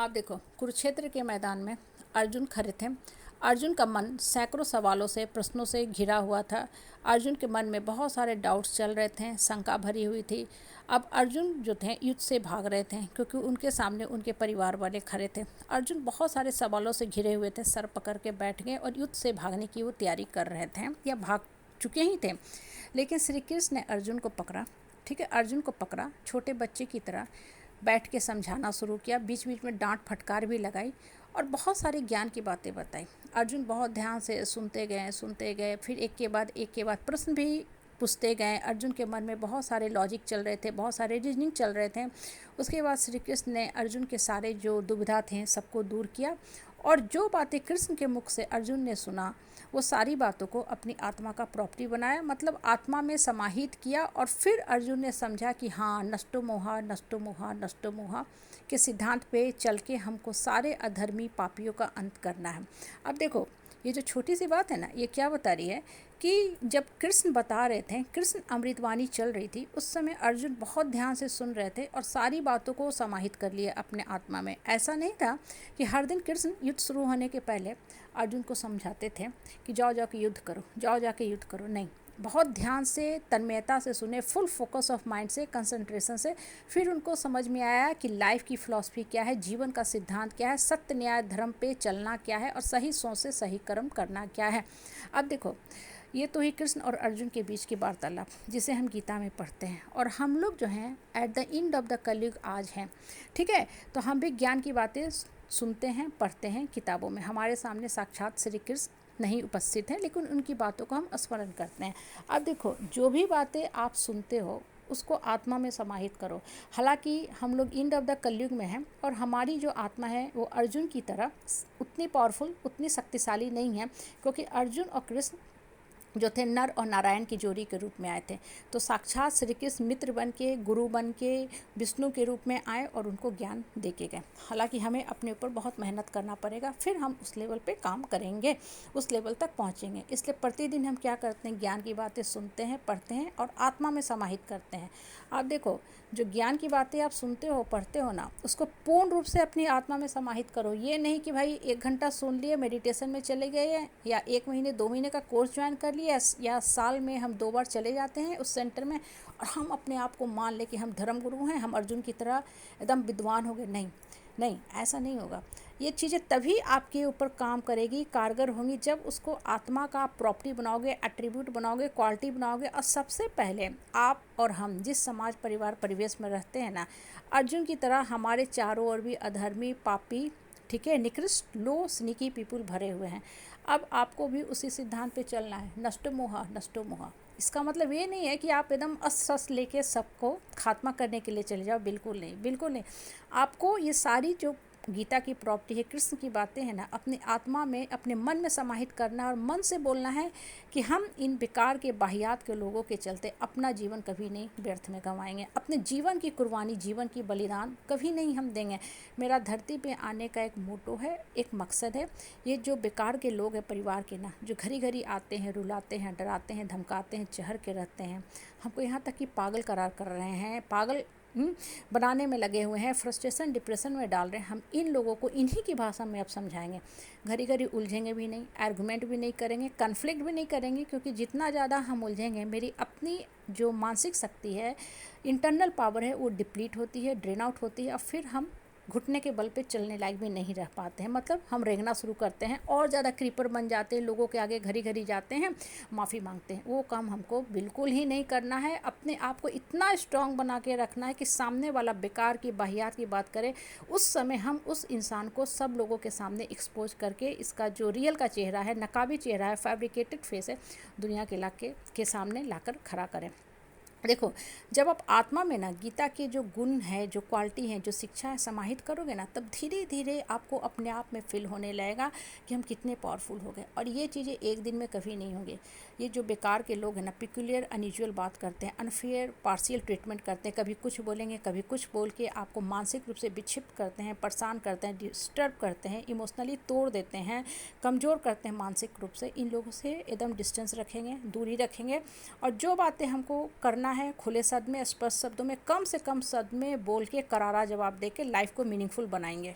आप देखो, कुरुक्षेत्र के मैदान में अर्जुन खड़े थे। अर्जुन का मन सैकड़ों सवालों से, प्रश्नों से घिरा हुआ था। अर्जुन के मन में बहुत सारे डाउट्स चल रहे थे, शंका भरी हुई थी। अब अर्जुन जो थे युद्ध से भाग रहे थे, क्योंकि उनके सामने उनके परिवार वाले खड़े थे। अर्जुन बहुत सारे सवालों से घिरे हुए थे, सर पकड़ के बैठ गए और युद्ध से भागने की वो तैयारी कर रहे थे या भाग चुके ही थे। लेकिन श्री कृष्ण ने अर्जुन को पकड़ा। ठीक है, अर्जुन को पकड़ा, छोटे बच्चे की तरह बैठ के समझाना शुरू किया, बीच बीच में डांट फटकार भी लगाई और बहुत सारी ज्ञान की बातें बताई। अर्जुन बहुत ध्यान से सुनते गए, फिर एक के बाद प्रश्न भी पूछते गए। अर्जुन के मन में बहुत सारे लॉजिक चल रहे थे, बहुत सारे रीजनिंग चल रहे थे। उसके बाद श्री कृष्ण ने अर्जुन के सारे जो दुविधा थे सबको दूर किया और जो बातें कृष्ण के मुख से अर्जुन ने सुना वो सारी बातों को अपनी आत्मा का प्रॉपर्टी बनाया, मतलब आत्मा में समाहित किया। और फिर अर्जुन ने समझा कि हाँ, नष्टो मोहा नष्टो मोहा नष्टो मोहा के सिद्धांत पे चल के हमको सारे अधर्मी पापियों का अंत करना है। अब देखो, ये जो छोटी सी बात है ना, ये क्या बता रही है कि जब कृष्ण बता रहे थे, कृष्ण अमृतवाणी चल रही थी, उस समय अर्जुन बहुत ध्यान से सुन रहे थे और सारी बातों को समाहित कर लिए अपने आत्मा में। ऐसा नहीं था कि हर दिन कृष्ण युद्ध शुरू होने के पहले अर्जुन को समझाते थे कि जाओ जाके युद्ध करो, जाओ जाके युद्ध करो। नहीं, बहुत ध्यान से, तन्मयता से सुने, फुल फोकस ऑफ माइंड से, कंसंट्रेशन से। फिर उनको समझ में आया कि लाइफ की फ़िलॉसफी क्या है, जीवन का सिद्धांत क्या है, सत्य न्याय धर्म पे चलना क्या है और सही सोच से सही कर्म करना क्या है। अब देखो, ये तो ही कृष्ण और अर्जुन के बीच की वार्तालाप जिसे हम गीता में पढ़ते हैं, और हम लोग जो हैं at the end of the कलयुग आज हैं। ठीक है, तो हम भी ज्ञान की बातें सुनते हैं, पढ़ते हैं किताबों में। हमारे सामने साक्षात श्री कृष्ण नहीं उपस्थित हैं, लेकिन उनकी बातों को हम स्मरण करते हैं। अब देखो, जो भी बातें आप सुनते हो उसको आत्मा में समाहित करो। हालांकि हम लोग एंड ऑफ द कलयुग में हैं और हमारी जो आत्मा है वो अर्जुन की तरह उतनी पावरफुल, उतनी शक्तिशाली नहीं है, क्योंकि अर्जुन और कृष्ण जो थे नर और नारायण की जोड़ी के रूप में आए थे। तो साक्षात श्री कृष्ण मित्र बन के, गुरु बन के, विष्णु के रूप में आए और उनको ज्ञान दे के गए। हालांकि हमें अपने ऊपर बहुत मेहनत करना पड़ेगा, फिर हम उस लेवल पे काम करेंगे, उस लेवल तक पहुंचेंगे। इसलिए प्रतिदिन हम क्या करते हैं, ज्ञान की बातें सुनते हैं, पढ़ते हैं और आत्मा में समाहित करते हैं। आप देखो, जो ज्ञान की बातें आप सुनते हो, पढ़ते हो ना, उसको पूर्ण रूप से अपनी आत्मा में समाहित करो। ये नहीं कि भाई 1 घंटा सुन लिए, मेडिटेशन में चले गए, या 1 महीने 2 महीने का कोर्स ज्वाइन कर लिए, या साल में हम 2 बार चले जाते हैं उस सेंटर में और हम अपने आप को मान ले कि हम धर्म गुरु हैं, हम अर्जुन की तरह एकदम विद्वान हो गए। नहीं नहीं, ऐसा नहीं होगा। ये चीज़ें तभी आपके ऊपर काम करेगी, कारगर होंगी, जब उसको आत्मा का प्रॉपर्टी बनाओगे, एट्रीब्यूट बनाओगे, क्वालिटी बनाओगे। और सबसे पहले आप और हम जिस समाज, परिवार, परिवेश में रहते हैं ना, अर्जुन की तरह हमारे चारों ओर भी अधर्मी, पापी, ठीक है, निकृष्ट, लो, स्नीकी पीपुल भरे हुए हैं। अब आपको भी उसी सिद्धांत पे चलना है, नष्टो मोहा नष्टो मोहा। इसका मतलब ये नहीं है कि आप एकदम अस्त्र शस्त्र लेके सबको खात्मा करने के लिए चले जाओ, बिल्कुल नहीं, बिल्कुल नहीं। आपको ये सारी जो गीता की प्रॉपर्टी है, कृष्ण की बातें हैं ना, अपनी आत्मा में, अपने मन में समाहित करना है और मन से बोलना है कि हम इन बेकार के, बाहियात के लोगों के चलते अपना जीवन कभी नहीं व्यर्थ में गंवाएंगे, अपने जीवन की कुर्बानी, जीवन की बलिदान कभी नहीं हम देंगे। मेरा धरती पे आने का एक मोटो है, एक मकसद है। ये जो बेकार के लोग हैं परिवार के ना, जो घड़ी घड़ी आते हैं, रुलाते हैं, डराते हैं, धमकाते हैं, चहर के रहते हैं, हमको यहाँ तक कि पागल करार कर रहे हैं, पागल बनाने में लगे हुए हैं, फ्रस्ट्रेशन, डिप्रेशन में डाल रहे हैं, हम इन लोगों को इन्हीं की भाषा में अब समझाएंगे। घड़ी घड़ी उलझेंगे भी नहीं, आर्गूमेंट भी नहीं करेंगे, कन्फ्लिक्ट भी नहीं करेंगे, क्योंकि जितना ज़्यादा हम उलझेंगे, मेरी अपनी जो मानसिक शक्ति है, इंटरनल पावर है, वो डिप्लीट होती है, ड्रेन आउट होती है और फिर हम घुटने के बल पे चलने लायक भी नहीं रह पाते हैं। मतलब हम रेंगना शुरू करते हैं और ज़्यादा क्रीपर बन जाते हैं, लोगों के आगे घड़ी घड़ी जाते हैं, माफ़ी मांगते हैं। वो काम हमको बिल्कुल ही नहीं करना है। अपने आप को इतना स्ट्रांग बना के रखना है कि सामने वाला बेकार की, बाहियात की बात करे, उस समय हम उस इंसान को सब लोगों के सामने एक्सपोज करके इसका जो रियल का चेहरा है, नकाबी चेहरा है, फैब्रिकेटेड फेस है, दुनिया के इलाके के सामने लाकर खड़ा करें। देखो, जब आप आत्मा में ना गीता के जो गुण है, जो क्वालिटी है, जो शिक्षा है, समाहित करोगे ना, तब धीरे धीरे आपको अपने आप में फील होने लगेगा कि हम कितने पावरफुल हो गए। और ये चीज़ें एक दिन में कभी नहीं होंगी। ये जो बेकार के लोग हैं ना, पिक्यूलियर, अनयूजुअल बात करते हैं, अनफेयर, पार्शियल ट्रीटमेंट करते हैं, कभी कुछ बोलेंगे, कभी कुछ बोल के आपको मानसिक रूप से विक्षिप्त करते हैं, परेशान करते हैं, डिस्टर्ब करते हैं, इमोशनली तोड़ देते हैं, कमज़ोर करते हैं मानसिक रूप से। इन लोगों से एकदम डिस्टेंस रखेंगे, दूरी रखेंगे। और जो बातें हमको करना है, खुले शब्द में, स्पष्ट शब्दों में, कम से कम शब्द में बोल के, करारा जवाब दे के लाइफ को मीनिंगफुल बनाएंगे।